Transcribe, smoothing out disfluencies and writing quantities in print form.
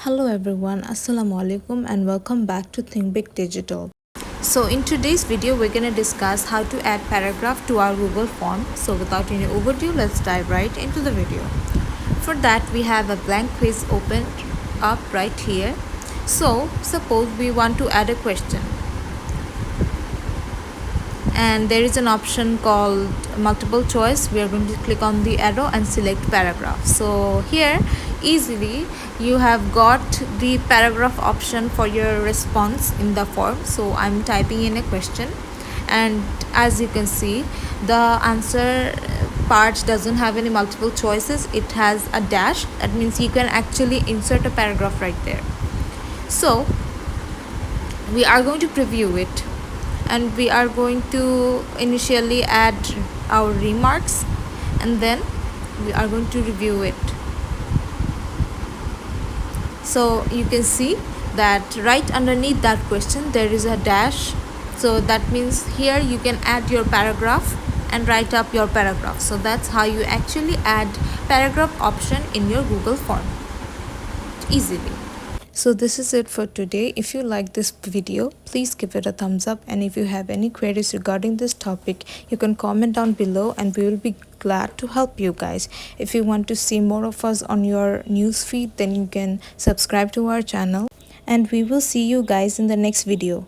Hello everyone, Assalamu alaikum and welcome back to Think Big Digital. So in today's video we're going to discuss how to add paragraph to our Google form. So without any overdue, let's dive right into the video. For that we have a blank quiz opened up right here. So suppose we want to add a question, and there is an option called multiple choice. We are going to click on the arrow and select paragraph. So here easily you have got the paragraph option for your response in the form. So I'm typing in a question, and as you can see, the answer part doesn't have any multiple choices. It has a dash. That means you can actually insert a paragraph right there. So we are going to preview it, and we are going to initially add our remarks, and then we are going to review it. So you can see that right underneath that question there is a dash. So that means here you can add your paragraph and write up your paragraph. So that's how you actually add paragraph option in your Google form easily. So this is it for today. If you like this video, please give it a thumbs up, and if you have any queries regarding this topic, you can comment down below and we will be glad to help you guys. If you want to see more of us on your newsfeed, then you can subscribe to our channel, and we will see you guys in the next video.